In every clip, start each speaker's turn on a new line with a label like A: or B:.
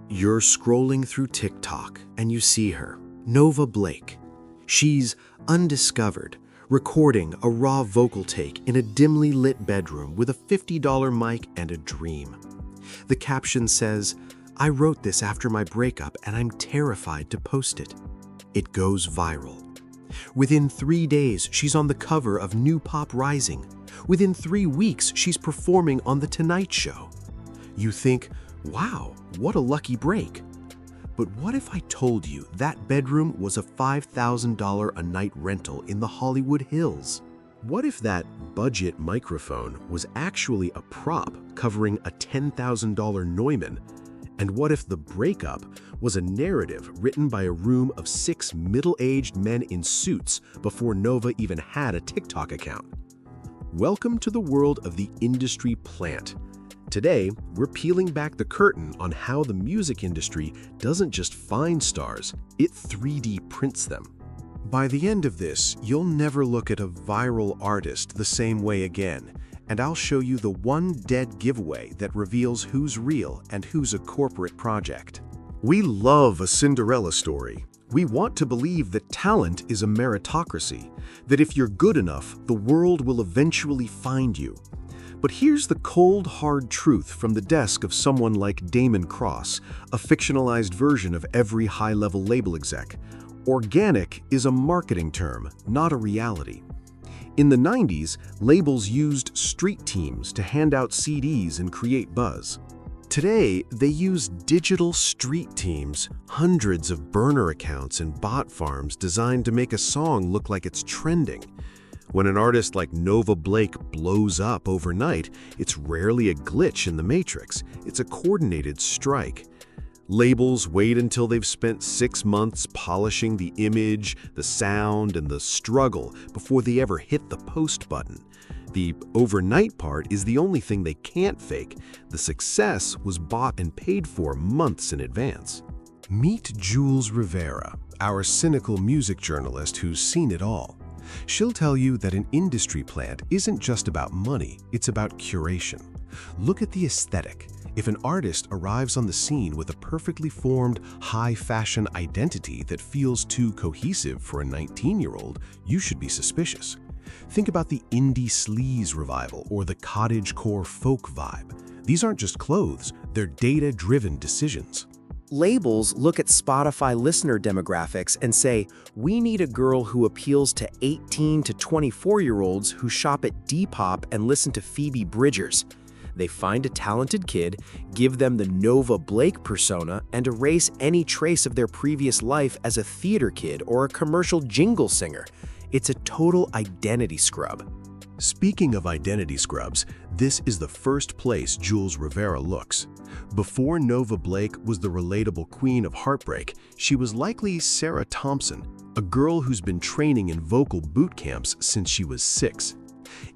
A: You're scrolling through TikTok and you see her, Nova Blake. She's undiscovered, recording a raw vocal take in a dimly lit bedroom with a $50 mic and a dream. The caption says, "I wrote this after my breakup and I'm terrified to post it." It goes viral. Within 3 days, she's on the cover of New Pop Rising. Within 3 weeks, she's performing on The Tonight Show. You think, wow, what a lucky break. But what if I told you that bedroom was a $5,000 a night rental in the Hollywood Hills? What if that budget microphone was actually a prop covering a $10,000 Neumann? And what if the breakup was a narrative written by a room of 6 middle-aged men in suits before Nova even had a TikTok account? Welcome to the world of the industry plant. Today, we're peeling back the curtain on how the music industry doesn't just find stars, it 3D prints them. By the end of this, you'll never look at a viral artist the same way again, and I'll show you the one dead giveaway that reveals who's real and who's a corporate project. We love a Cinderella story. We want to believe that talent is a meritocracy, that if you're good enough, the world will eventually find you. But here's the cold, hard truth from the desk of someone like Damon Cross, a fictionalized version of every high-level label exec. Organic is a marketing term, not a reality. In the 90s, labels used street teams to hand out CDs and create buzz. Today, they use digital street teams, hundreds of burner accounts and bot farms designed to make a song look like it's trending. When an artist like Nova Blake blows up overnight, it's rarely a glitch in the matrix, it's a coordinated strike. Labels wait until they've spent 6 months polishing the image, the sound, and the struggle before they ever hit the post button. The overnight part is the only thing they can't fake. The success was bought and paid for months in advance. Meet Jules Rivera, our cynical music journalist who's seen it all. She'll tell you that an industry plant isn't just about money, it's about curation. Look at the aesthetic. If an artist arrives on the scene with a perfectly formed, high-fashion identity that feels too cohesive for a 19-year-old, you should be suspicious. Think about the indie sleaze revival or the cottagecore folk vibe. These aren't just clothes, they're data-driven decisions.
B: Labels look at Spotify listener demographics and say, we need a girl who appeals to 18 to 24-year-olds who shop at Depop and listen to Phoebe Bridgers. They find a talented kid, give them the Nova Blake persona, and erase any trace of their previous life as a theater kid or a commercial jingle singer. It's a total identity scrub.
A: Speaking of identity scrubs, this is the first place Jules Rivera looks. Before Nova Blake was the relatable queen of heartbreak, she was likely Sarah Thompson, a girl who's been training in vocal boot camps since she was 6.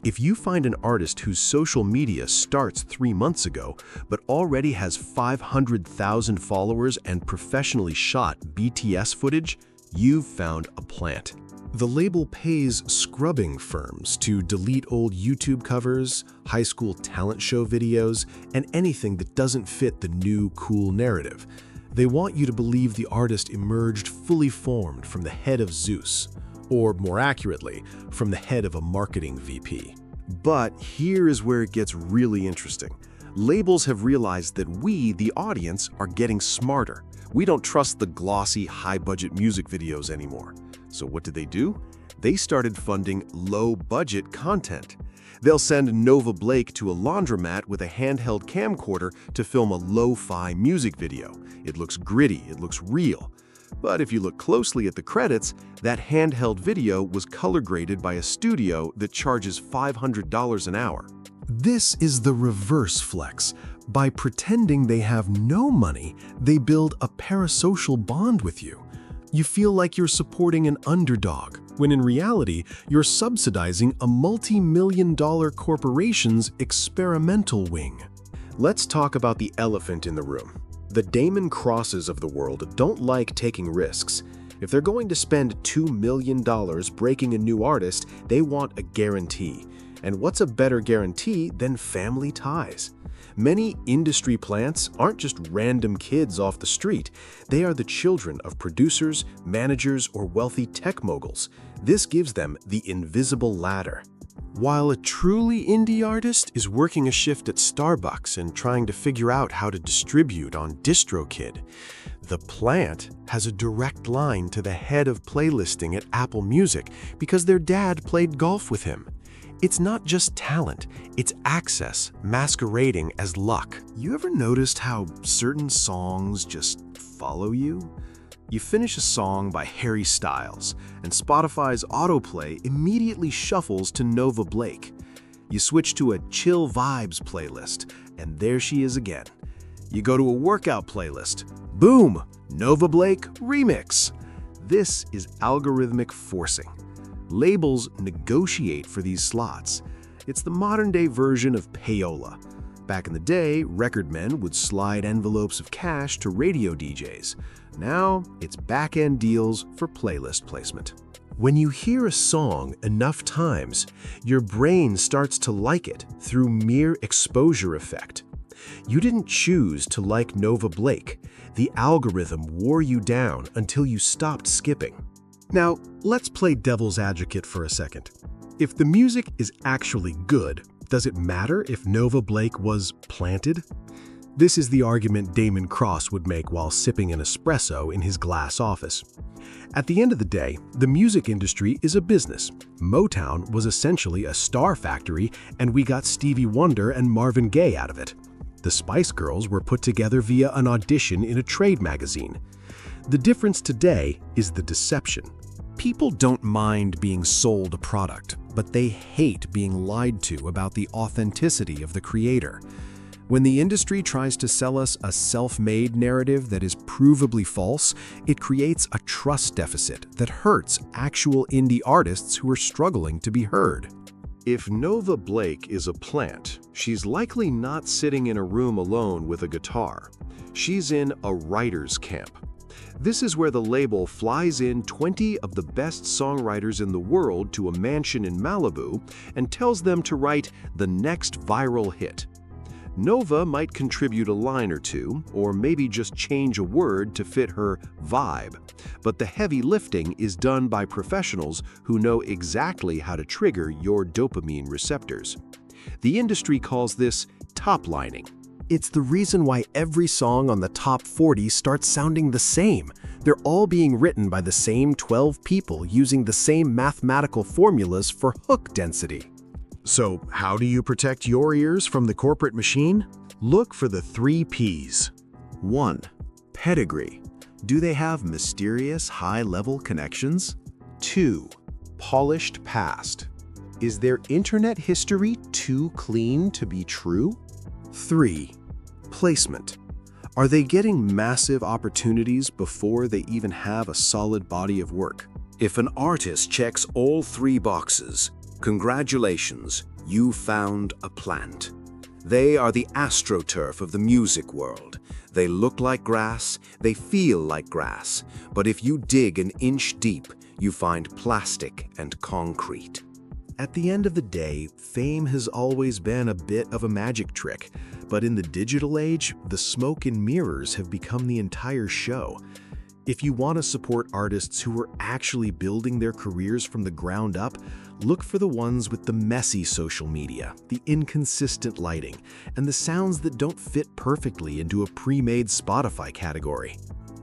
A: If you find an artist whose social media starts 3 months ago, but already has 500,000 followers and professionally shot BTS footage, you've found a plant. The label pays scrubbing firms to delete old YouTube covers, high school talent show videos, and anything that doesn't fit the new cool narrative. They want you to believe the artist emerged fully formed from the head of Zeus, or more accurately, from the head of a marketing VP. But here is where it gets really interesting. Labels have realized that we, the audience, are getting smarter. We don't trust the glossy, high-budget music videos anymore. So what did they do? They started funding low-budget content. They'll send Nova Blake to a laundromat with a handheld camcorder to film a lo-fi music video. It looks gritty, it looks real. But if you look closely at the credits, that handheld video was color graded by a studio that charges $500 an hour. This is the reverse flex. By pretending they have no money, they build a parasocial bond with you. You feel like you're supporting an underdog, when in reality, you're subsidizing a multi-million-dollar corporation's experimental wing. Let's talk about the elephant in the room. The Damon Crosses of the world don't like taking risks. If they're going to spend $2 million breaking a new artist, they want a guarantee. And what's a better guarantee than family ties? Many industry plants aren't just random kids off the street. They are the children of producers, managers, or wealthy tech moguls. This gives them the invisible ladder. While a truly indie artist is working a shift at Starbucks and trying to figure out how to distribute on DistroKid, the plant has a direct line to the head of playlisting at Apple Music because their dad played golf with him. It's not just talent, it's access masquerading as luck. You ever noticed how certain songs just follow you? You finish a song by Harry Styles, and Spotify's autoplay immediately shuffles to Nova Blake. You switch to a chill vibes playlist, and there she is again. You go to a workout playlist. Boom! Nova Blake Remix. This is algorithmic forcing. Labels negotiate for these slots. It's the modern-day version of payola. Back in the day, record men would slide envelopes of cash to radio DJs. Now, it's back-end deals for playlist placement. When you hear a song enough times, your brain starts to like it through mere exposure effect. You didn't choose to like Nova Blake. The algorithm wore you down until you stopped skipping. Now, let's play devil's advocate for a second. If the music is actually good, does it matter if Nova Blake was planted? This is the argument Damon Cross would make while sipping an espresso in his glass office. At the end of the day, the music industry is a business. Motown was essentially a star factory, and we got Stevie Wonder and Marvin Gaye out of it. The Spice Girls were put together via an audition in a trade magazine. The difference today is the deception. People don't mind being sold a product, but they hate being lied to about the authenticity of the creator. When the industry tries to sell us a self-made narrative that is provably false, it creates a trust deficit that hurts actual indie artists who are struggling to be heard. If Nova Blake is a plant, she's likely not sitting in a room alone with a guitar. She's in a writer's camp. This is where the label flies in 20 of the best songwriters in the world to a mansion in Malibu and tells them to write the next viral hit. Nova might contribute a line or two, or maybe just change a word to fit her vibe. But the heavy lifting is done by professionals who know exactly how to trigger your dopamine receptors. The industry calls this top-lining. It's the reason why every song on the top 40 starts sounding the same. They're all being written by the same 12 people using the same mathematical formulas for hook density. So, how do you protect your ears from the corporate machine? Look for the 3 Ps. 1. Pedigree. Do they have mysterious high-level connections? 2. Polished past. Is their internet history too clean to be true? 3. Placement. Are they getting massive opportunities before they even have a solid body of work? If an artist checks all 3 boxes, congratulations, you found a plant. They are the astroturf of the music world. They look like grass, they feel like grass, but if you dig an inch deep, you find plastic and concrete. At the end of the day, fame has always been a bit of a magic trick, but in the digital age, the smoke and mirrors have become the entire show. If you want to support artists who are actually building their careers from the ground up, look for the ones with the messy social media, the inconsistent lighting, and the sounds that don't fit perfectly into a pre-made Spotify category.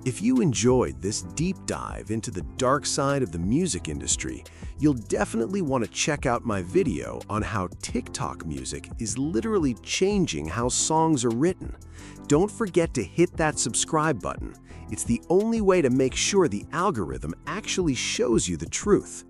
A: If you enjoyed this deep dive into the dark side of the music industry, you'll definitely want to check out my video on how TikTok music is literally changing how songs are written. Don't forget to hit that subscribe button. It's the only way to make sure the algorithm actually shows you the truth.